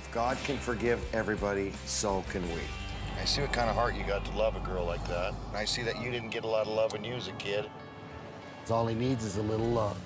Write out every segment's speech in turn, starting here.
If God can forgive everybody, so can we. I see what kind of heart you got to love a girl like that. And I see that you didn't get a lot of love when you was a kid. All he needs is a little love.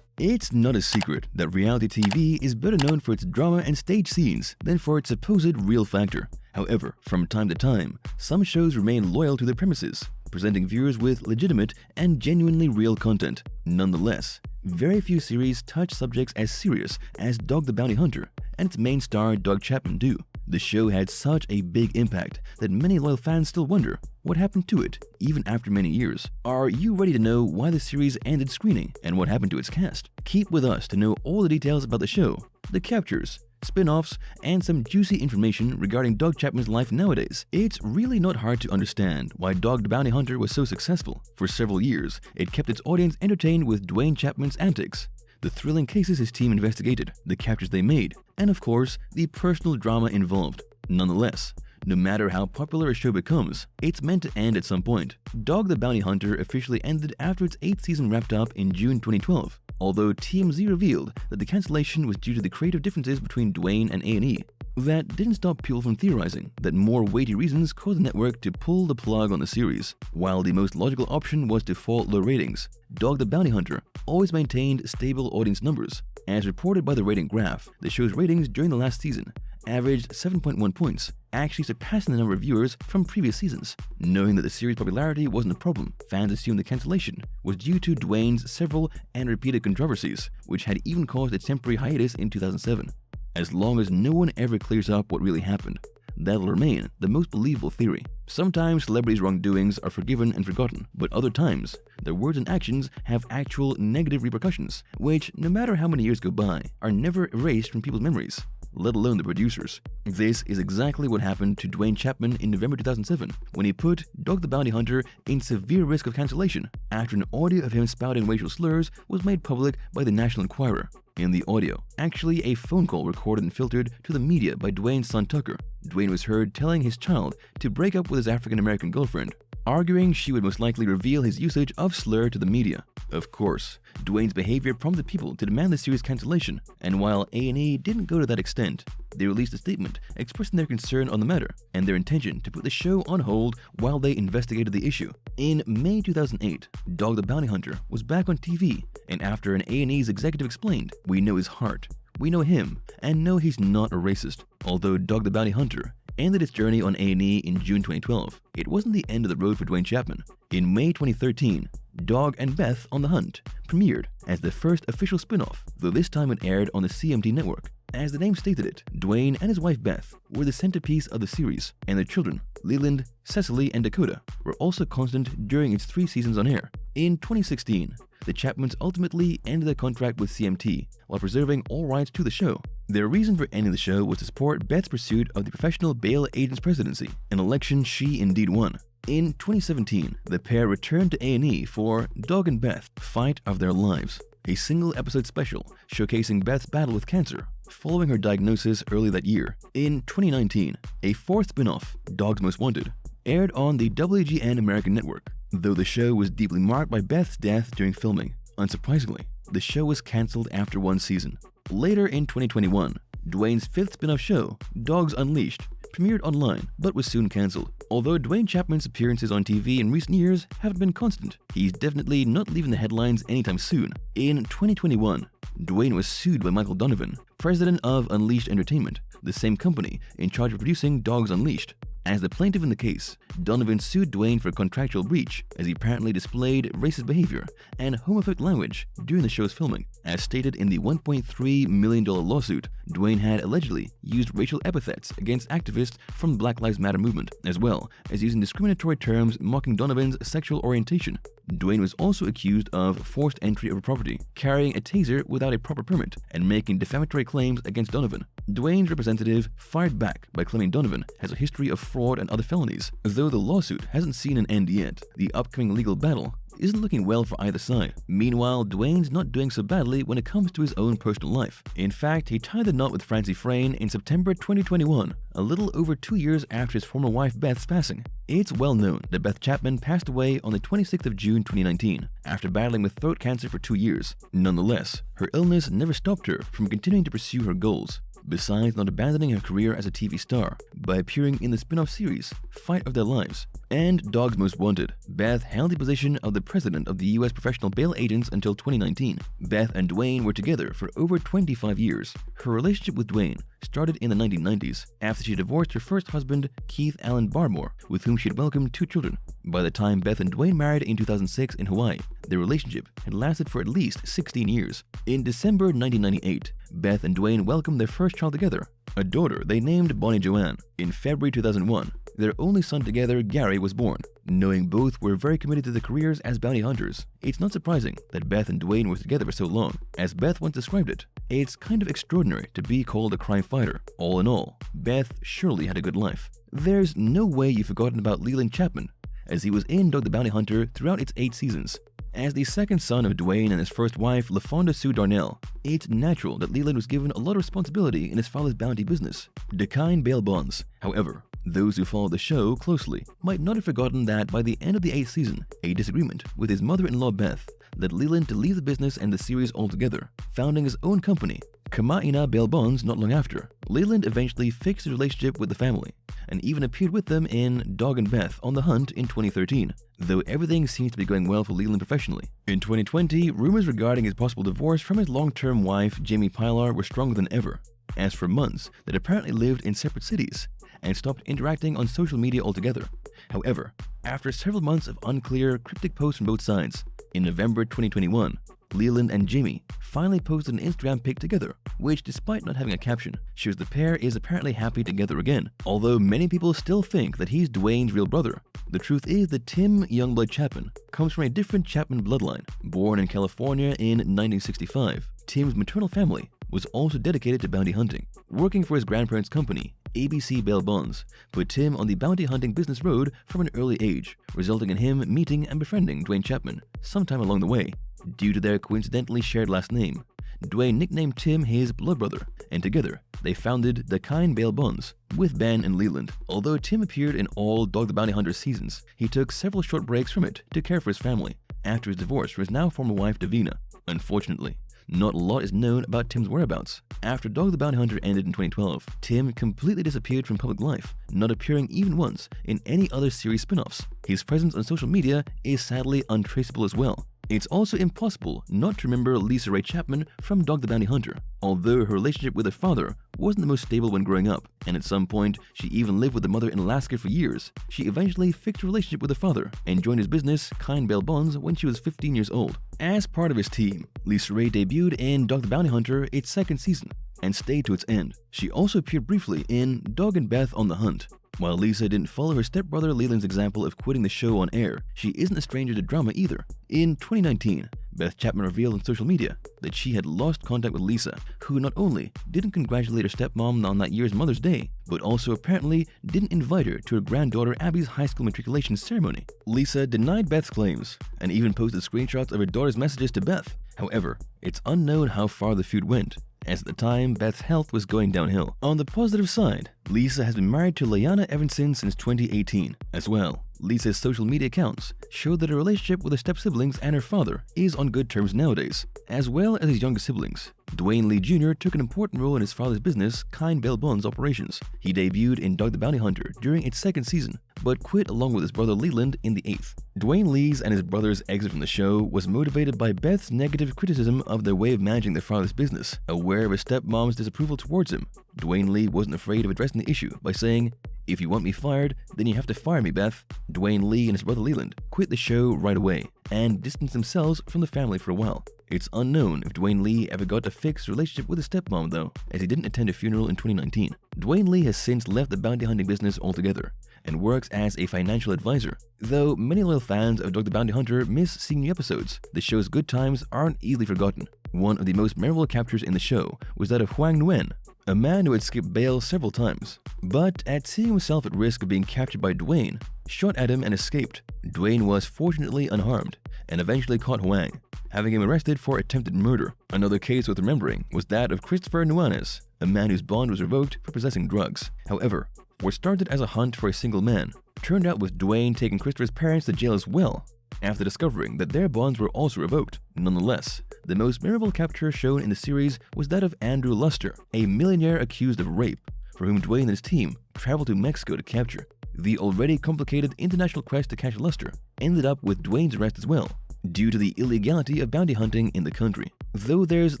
It's not a secret that reality TV is better known for its drama and stage scenes than for its supposed real factor. However, from time to time, some shows remain loyal to their premises, presenting viewers with legitimate and genuinely real content. Nonetheless, very few series touch subjects as serious as Dog the Bounty Hunter and its main star Dog Chapman do. The show had such a big impact that many loyal fans still wonder what happened to it, even after many years. Are you ready to know why the series ended screening and what happened to its cast? Keep with us to know all the details about the show, the captures, spin-offs, and some juicy information regarding Dog Chapman's life nowadays. It's really not hard to understand why Dog the Bounty Hunter was so successful. For several years, it kept its audience entertained with Dwayne Chapman's antics, the thrilling cases his team investigated, the captures they made, and of course, the personal drama involved. Nonetheless, no matter how popular a show becomes, it's meant to end at some point. Dog the Bounty Hunter officially ended after its 8th season wrapped up in June 2012, although TMZ revealed that the cancellation was due to the creative differences between Dwayne and A&E. That didn't stop people from theorizing that more weighty reasons caused the network to pull the plug on the series. While the most logical option was to fall low ratings, Dog the Bounty Hunter always maintained stable audience numbers. As reported by the rating graph, the show's ratings during the last season averaged 7.1 points, actually surpassing the number of viewers from previous seasons. Knowing that the series' popularity wasn't a problem, fans assumed the cancellation was due to Dwayne's several and repeated controversies, which had even caused a temporary hiatus in 2007. As long as no one ever clears up what really happened, that'll remain the most believable theory. Sometimes celebrities' wrongdoings are forgiven and forgotten, but other times, their words and actions have actual negative repercussions, which, no matter how many years go by, are never erased from people's memories, let alone the producers. This is exactly what happened to Dwayne Chapman in November 2007, when he put Dog the Bounty Hunter in severe risk of cancellation after an audio of him spouting racial slurs was made public by the National Enquirer. In the audio, actually a phone call recorded and filtered to the media by Dwayne's son Tucker, Dwayne was heard telling his child to break up with his African-American girlfriend, arguing she would most likely reveal his usage of slur to the media. Of course, Dwayne's behavior prompted people to demand the series cancellation, and while A&E didn't go to that extent, they released a statement expressing their concern on the matter and their intention to put the show on hold while they investigated the issue. In May 2008, Dog the Bounty Hunter was back on TV, and after an A&E's executive explained, "We know his heart, we know him, and know he's not a racist." Although Dog the Bounty Hunter ended its journey on A&E in June 2012, it wasn't the end of the road for Dwayne Chapman. In May 2013, Dog and Beth on the Hunt premiered as the first official spin-off, though this time it aired on the CMT network. As the name stated it, Dwayne and his wife Beth were the centerpiece of the series, and their children, Leland, Cecily, and Dakota, were also constant during its 3 seasons on air. In 2016, the Chapmans ultimately ended their contract with CMT while preserving all rights to the show. Their reason for ending the show was to support Beth's pursuit of the professional bail agent's presidency, an election she indeed won. In 2017, the pair returned to A&E for Dog and Beth: Fight of Their Lives, a single-episode special showcasing Beth's battle with cancer following her diagnosis early that year. In 2019, a 4th spin-off, Dog's Most Wanted, aired on the WGN American network. Though the show was deeply marked by Beth's death during filming, unsurprisingly, the show was cancelled after 1 season. Later in 2021, Dwayne's 5th spin-off show, Dogs Unleashed, premiered online but was soon cancelled. Although Dwayne Chapman's appearances on TV in recent years haven't been constant, he's definitely not leaving the headlines anytime soon. In 2021, Dwayne was sued by Michael Donovan, president of Unleashed Entertainment, the same company in charge of producing Dogs Unleashed. As the plaintiff in the case, Donovan sued Dwayne for contractual breach as he apparently displayed racist behavior and homophobic language during the show's filming. As stated in the $1.3 million lawsuit, Dwayne had allegedly used racial epithets against activists from the Black Lives Matter movement, as well as using discriminatory terms mocking Donovan's sexual orientation. Dwayne was also accused of forced entry of a property, carrying a taser without a proper permit, and making defamatory claims against Donovan. Dwayne's representative fired back by claiming Donovan has a history of fraud and other felonies. Though the lawsuit hasn't seen an end yet, the upcoming legal battle isn't looking well for either side. Meanwhile, Dwayne's not doing so badly when it comes to his own personal life. In fact, he tied the knot with Francie Frayne in September 2021, a little over 2 years after his former wife Beth's passing. It's well known that Beth Chapman passed away on the 26th of June 2019 after battling with throat cancer for 2 years. Nonetheless, her illness never stopped her from continuing to pursue her goals. besides not abandoning her career as a TV star by appearing in the spin-off series Fight of Their Lives and Dogs Most Wanted. Beth held the position of the president of the U.S. Professional Bail Agents until 2019. Beth and Dwayne were together for over 25 years. Her relationship with Dwayne started in the 1990s after she divorced her first husband, Keith Allen Barmore, with whom she had welcomed 2 children. By the time Beth and Dwayne married in 2006 in Hawaii, their relationship had lasted for at least 16 years. In December 1998, Beth and Dwayne welcomed their first child together, a daughter they named Bonnie Joanne. In February 2001, their only son together, Gary, was born. Knowing both were very committed to their careers as bounty hunters, it's not surprising that Beth and Dwayne were together for so long. As Beth once described it, it's kind of extraordinary to be called a crime fighter. All in all, Beth surely had a good life. There's no way you've forgotten about Leland Chapman, as he was in Dog the Bounty Hunter throughout its 8 seasons. As the second son of Dwayne and his first wife, LaFonda Sue Darnell, it's natural that Leland was given a lot of responsibility in his father's bounty business, Dakine Bail Bonds. However, those who followed the show closely might not have forgotten that by the end of the 8th season, a disagreement with his mother-in-law Beth led Leland to leave the business and the series altogether, founding his own company, Kama'ina Bail Bonds. Not long after, Leland eventually fixed his relationship with the family and even appeared with them in Dog and Beth on the Hunt in 2013, though everything seems to be going well for Leland professionally. In 2020, rumors regarding his possible divorce from his long-term wife, Jamie Pilar, were stronger than ever, as for months they apparently lived in separate cities and stopped interacting on social media altogether. However, after several months of unclear, cryptic posts from both sides, in November 2021, Leland and Jamie finally posted an Instagram pic together, which, despite not having a caption, shows the pair is apparently happy together again. Although many people still think that he's Dwayne's real brother, the truth is that Tim Youngblood Chapman comes from a different Chapman bloodline. Born in California in 1965, Tim's maternal family was also dedicated to bounty hunting. Working for his grandparents' company, ABC Bail Bonds, put Tim on the bounty hunting business road from an early age, resulting in him meeting and befriending Dwayne Chapman sometime along the way. Due to their coincidentally shared last name, Dwayne nicknamed Tim his blood brother, and together they founded Dakine Bail Bonds with Ben and Leland. Although Tim appeared in all Dog the Bounty Hunter seasons, he took several short breaks from it to care for his family after his divorce from his now former wife Davina. Unfortunately, not a lot is known about Tim's whereabouts. After Dog the Bounty Hunter ended in 2012, Tim completely disappeared from public life, not appearing even once in any other series spin-offs. His presence on social media is sadly untraceable as well. It's also impossible not to remember Lisa Ray Chapman from Dog the Bounty Hunter, although her relationship with her father wasn't the most stable when growing up, and at some point she even lived with her mother in Alaska for years. She eventually fixed her relationship with her father and joined his business, Kind Bail Bonds, when she was 15 years old. As part of his team, Lisa Ray debuted in Dog the Bounty Hunter its 2nd season and stayed to its end. She also appeared briefly in Dog and Beth on the Hunt. While Lisa didn't follow her stepbrother Leland's example of quitting the show on air, she isn't a stranger to drama either. In 2019, Beth Chapman revealed on social media that she had lost contact with Lisa, who not only didn't congratulate her stepmom on that year's Mother's Day, but also apparently didn't invite her to her granddaughter Abby's high school matriculation ceremony. Lisa denied Beth's claims and even posted screenshots of her daughter's messages to Beth. However, it's unknown how far the feud went, as at the time, Beth's health was going downhill. On the positive side, Lisa has been married to Liana Evanson since 2018. As well, Lisa's social media accounts show that her relationship with her step-siblings and her father is on good terms nowadays, as well as his younger siblings. Dwayne Lee Jr. took an important role in his father's business, Kind Bail Bonds operations. He debuted in Dog the Bounty Hunter during its 2nd season, but quit along with his brother Leland in the 8th. Dwayne Lee's and his brother's exit from the show was motivated by Beth's negative criticism of their way of managing their father's business. Aware of his stepmom's disapproval towards him, Dwayne Lee wasn't afraid of addressing the issue by saying, "If you want me fired, then you have to fire me, Beth." Dwayne Lee and his brother Leland quit the show right away and distanced themselves from the family for a while. It's unknown if Dwayne Lee ever got to fix his relationship with his stepmom though, as he didn't attend her funeral in 2019. Dwayne Lee has since left the bounty hunting business altogether and works as a financial advisor. Though many loyal fans of Dog the Bounty Hunter miss seeing new episodes, the show's good times aren't easily forgotten. One of the most memorable captures in the show was that of Huang Nguyen, a man who had skipped bail several times, but at seeing himself at risk of being captured by Dwayne, shot at him and escaped. Dwayne was fortunately unharmed and eventually caught Huang, having him arrested for attempted murder. Another case worth remembering was that of Christopher Nuanez, a man whose bond was revoked for possessing drugs. However, what started as a hunt for a single man turned out with Dwayne taking Christopher's parents to jail as well. after discovering that their bonds were also revoked. Nonetheless, the most memorable capture shown in the series was that of Andrew Luster, a millionaire accused of rape, for whom Dwayne and his team traveled to Mexico to capture. The already complicated international quest to catch Luster ended up with Dwayne's arrest as well, due to the illegality of bounty hunting in the country. Though there's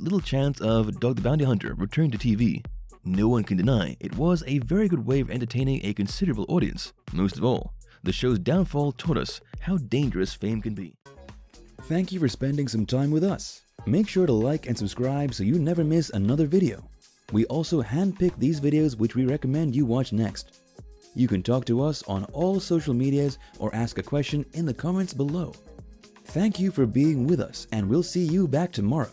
little chance of Dog the Bounty Hunter returning to TV, no one can deny it was a very good way of entertaining a considerable audience. Most of all, the show's downfall taught us how dangerous fame can be. Thank you for spending some time with us. Make sure to like and subscribe so you never miss another video. We also handpick these videos which we recommend you watch next. You can talk to us on all social medias or ask a question in the comments below. Thank you for being with us, and we'll see you back tomorrow.